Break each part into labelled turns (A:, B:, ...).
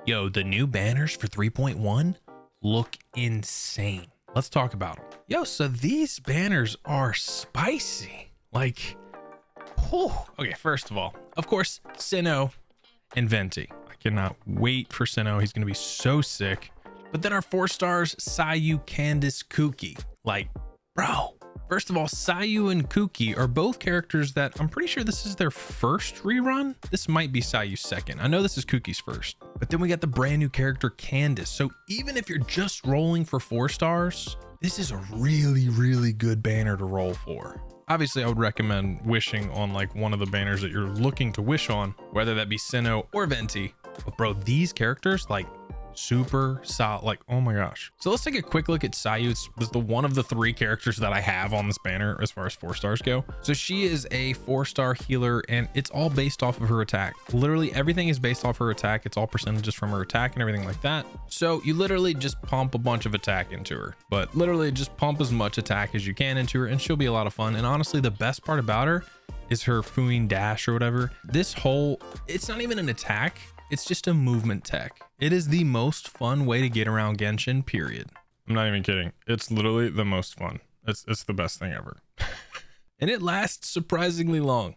A: Yo, the new banners for 3.1 look insane. Let's talk about them. Yo, so these banners are spicy. Like, whew. Okay, first of all, of course, Cyno and Venti. I cannot wait for Cyno. He's gonna be so sick. But then our 4 stars, Sayu, Candace, Kuki. Like, bro. First of all, Sayu and Kuki are both characters that I'm pretty sure this is their first rerun. This might be Sayu's second. I know this is Kuki's first. But then we got the brand new character Candace. So even if you're just rolling for 4 stars, this is a really, really good banner to roll for. Obviously, I would recommend wishing on like one of the banners that you're looking to wish on, whether that be Cyno or Venti. But bro, these characters, like, super solid. Like, oh my gosh. So let's take a quick look at Sayu. It's the one of the 3 characters that I have on this banner as far as 4 stars go. So she is a 4-star healer, and it's all based off of her attack. Literally everything is based off her attack. It's all percentages from her attack and everything like that. So you literally just pump a bunch of attack into her, but literally just pump as much attack as you can into her, and she'll be a lot of fun. And honestly, the best part about her is her Fuing dash or whatever. This whole, it's not even an attack. It's just a movement tech. It is the most fun way to get around Genshin, period. I'm not even kidding. It's literally the most fun. It's the best thing ever. And it lasts surprisingly long.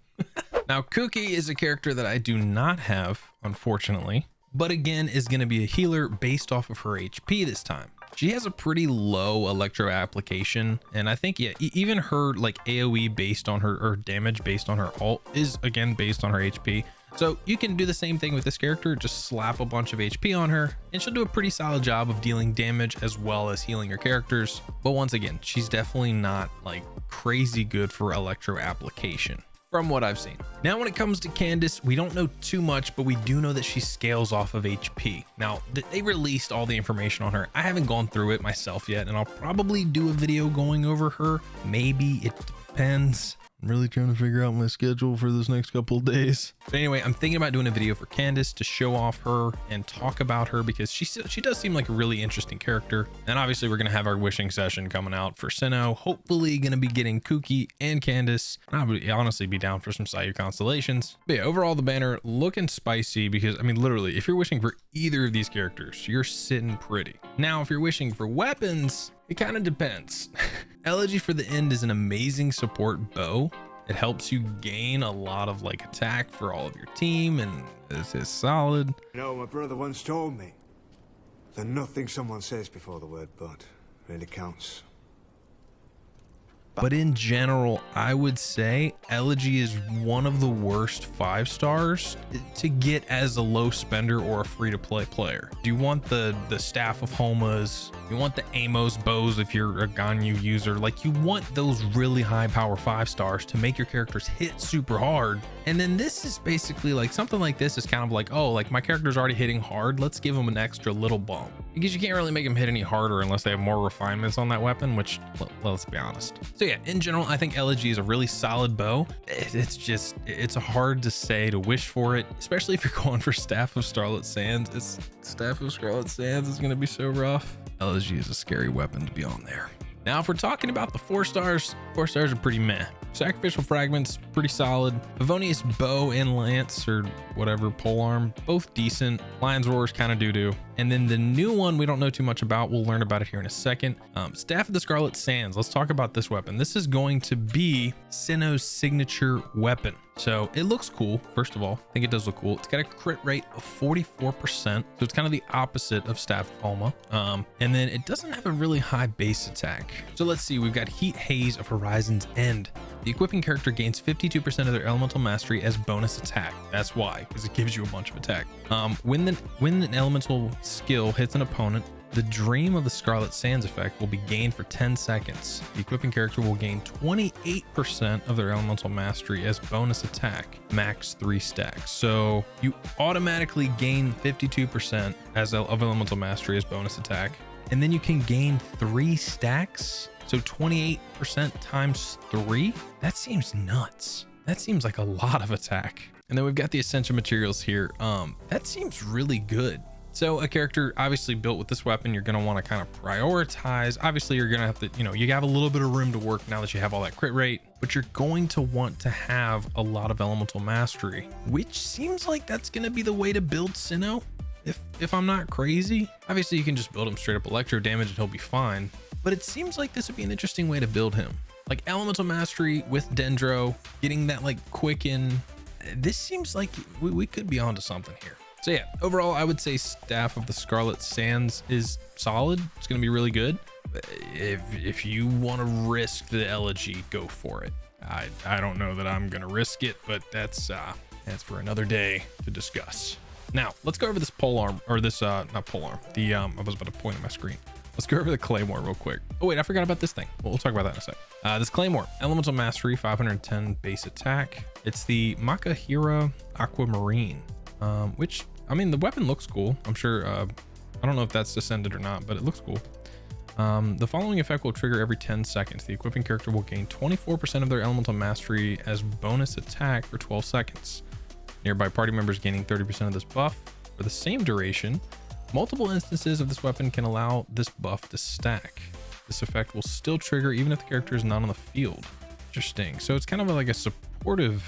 A: Now, Kuki is a character that I do not have, unfortunately, but again, is going to be a healer based off of her HP this time. She has a pretty low electro application, and I think, yeah, even her like AoE based on her, or damage based on her ult, is again based on her HP. So you can do the same thing with this character, just slap a bunch of HP on her, and she'll do a pretty solid job of dealing damage as well as healing your characters. But once again, she's definitely not like crazy good for electro application from what I've seen. Now, when it comes to Candace, we don't know too much, but we do know that she scales off of HP. Now, they released all the information on her. I haven't gone through it myself yet, and I'll probably do a video going over her. Maybe, it depends. I'm really trying to figure out my schedule for this next couple of days. But anyway, I'm thinking about doing a video for Candace to show off her and talk about her, because she does seem like a really interesting character. And obviously we're going to have our wishing session coming out for Cyno. Hopefully going to be getting Kuki and Candace. I would honestly be down for some Sayu constellations. But yeah, overall the banner looking spicy, because I mean, literally, if you're wishing for either of these characters, you're sitting pretty. Now, if you're wishing for weapons, it kind of depends. Elegy for the End is an amazing support bow. It helps you gain a lot of like attack for all of your team, and this is solid.
B: You know, my brother once told me that nothing someone says before the word "but" really counts.
A: But in general, I would say Elegy is one of the worst 5 stars to get as a low spender or a free-to-play player. Do you want the Staff of Homas? You want the Amos bows if you're a Ganyu user? Like, you want those really high power 5 stars to make your characters hit super hard. And then this is basically like something like this is kind of like, oh, like my character's already hitting hard, let's give them an extra little bump, because you can't really make them hit any harder unless they have more refinements on that weapon, which, let's be honest. So yeah, in general, I think Elegy is a really solid bow. It's hard to say to wish for it, especially if you're going for Staff of Scarlet Sands. Staff of Scarlet Sands is going to be so rough. Elegy is a scary weapon to be on there. Now, if we're talking about the 4 stars, 4 stars are pretty meh. Sacrificial Fragments, pretty solid. Favonius Bow and Lance, or whatever, Polearm, both decent. Lion's Roar is kind of doo-doo. And then the new one we don't know too much about. We'll learn about it here in a second. Staff of the Scarlet Sands. Let's talk about this weapon. This is going to be Cyno's signature weapon. So it looks cool. First of all, I think it does look cool. It's got a crit rate of 44%. So it's kind of the opposite of Staff of Homa. And then it doesn't have a really high base attack. So let's see. We've got Heat Haze of Horizon's End. The equipping character gains 52% of their elemental mastery as bonus attack. That's why, because it gives you a bunch of attack. When an elemental skill hits an opponent, the Dream of the Scarlet Sands effect will be gained for 10 seconds. The equipping character will gain 28% of their elemental mastery as bonus attack, max 3 stacks. So you automatically gain 52% of elemental mastery as bonus attack, and then you can gain 3 stacks. So 28% times 3? That seems nuts. That seems like a lot of attack. And then we've got the essential materials here. That seems really good. So a character obviously built with this weapon, you're going to want to kind of prioritize. Obviously, you're going to have to, you have a little bit of room to work now that you have all that crit rate, but you're going to want to have a lot of elemental mastery, which seems like that's going to be the way to build Cyno. if I'm not crazy. Obviously you can just build him straight up electro damage and he'll be fine, but it seems like this would be an interesting way to build him. Like elemental mastery with Dendro, getting that like quicken. This seems like we could be onto something here. So yeah, overall, I would say Staff of the Scarlet Sands is solid. It's going to be really good. If you want to risk the elegy, go for it. I don't know that I'm going to risk it, but that's for another day to discuss. Now, let's go over this pole arm, or this, not pole arm. I was about to point at my screen. Let's go over the Claymore real quick. Oh wait, I forgot about this thing. We'll talk about that in a sec. This Claymore, Elemental Mastery, 510 base attack. It's the Makahira Aquamarine, which, I mean, the weapon looks cool. I'm sure, I don't know if that's descended or not, but it looks cool. The following effect will trigger every 10 seconds. The equipping character will gain 24% of their Elemental Mastery as bonus attack for 12 seconds. Nearby party members gaining 30% of this buff for the same duration. Multiple instances of this weapon can allow this buff to stack. This effect will still trigger even if the character is not on the field. Interesting. So it's kind of like a supportive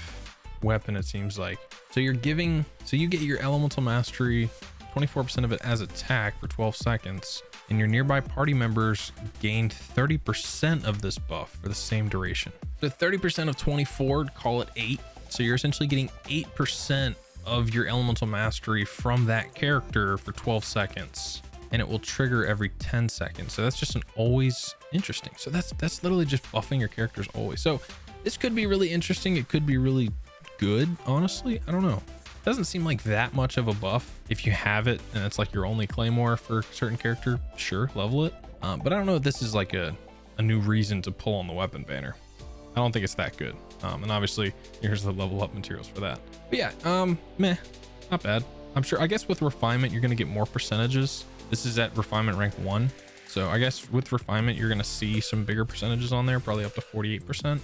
A: weapon, it seems like. So you get your Elemental Mastery, 24% of it as attack for 12 seconds, and your nearby party members gained 30% of this buff for the same duration. So 30% of 24, call it 8. So you're essentially getting 8% of your Elemental Mastery from that character for 12 seconds, and it will trigger every 10 seconds. So that's just an always interesting. So that's literally just buffing your characters always. So this could be really interesting. It could be really good, honestly. I don't know. It doesn't seem like that much of a buff. If you have it and it's like your only Claymore for a certain character, sure, level it. But I don't know if this is like a new reason to pull on the weapon banner. I don't think it's that good. And obviously here's the level up materials for that. But yeah, meh, not bad. I'm sure, I guess with refinement, you're going to get more percentages. This is at refinement rank 1. So I guess with refinement, you're going to see some bigger percentages on there, probably up to 48%,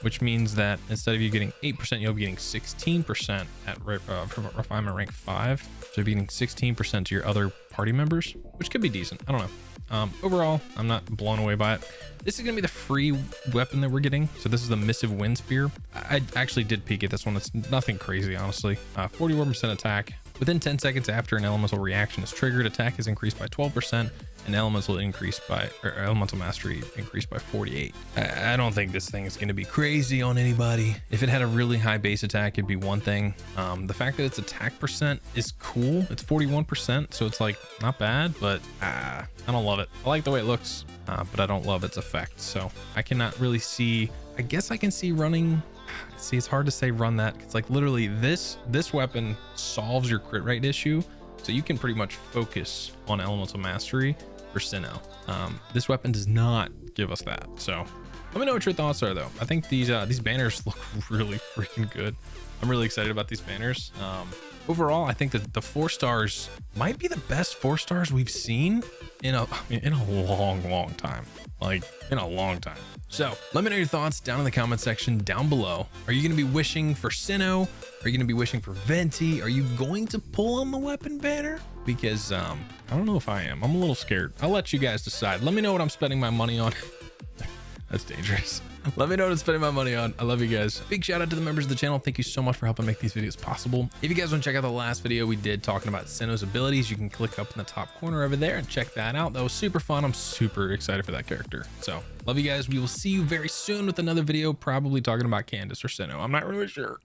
A: which means that instead of you getting 8%, you'll be getting 16% at refinement rank 5. So you're getting 16% to your other party members, which could be decent. I don't know. Overall, I'm not blown away by it. This is going to be the free weapon that we're getting. So this is the Missive Wind Spear. I actually did peek at this one. It's nothing crazy, honestly. 41% attack. Within 10 seconds after an elemental reaction is triggered, attack is increased by 12%, and elemental mastery increased by 48. I don't think this thing is going to be crazy on anybody. If it had a really high base attack, it'd be one thing. The fact that its attack percent is cool. It's 41%, so it's like not bad, but I don't love it. I like the way it looks, but I don't love its effect. So I cannot really see. I guess I can see running. See, it's hard to say run that. It's like literally this weapon solves your crit rate issue, so you can pretty much focus on elemental mastery for Cyno. This weapon does not give us that. So let me know what your thoughts are, though. I think these banners look really freaking good. I'm really excited about these banners. Overall, I think that the 4 stars might be the best 4 stars we've seen in a long time. Like in a long time. So let me know your thoughts down in the comment section down below. Are you going to be wishing for Cyno? Are you going to be wishing for Venti? Are you going to pull on the weapon banner? Because I don't know if I am. I'm a little scared. I'll let you guys decide. Let me know what I'm spending my money on. That's dangerous. Let me know what I'm spending my money on. I love you guys. Big shout out to the members of the channel. Thank you so much for helping make these videos possible. If you guys want to check out the last video we did talking about Cyno's abilities, you can click up in the top corner over there and check that out. That was super fun. I'm super excited for that character. So love you guys. We will see you very soon with another video, probably talking about Candace or Cyno. I'm not really sure.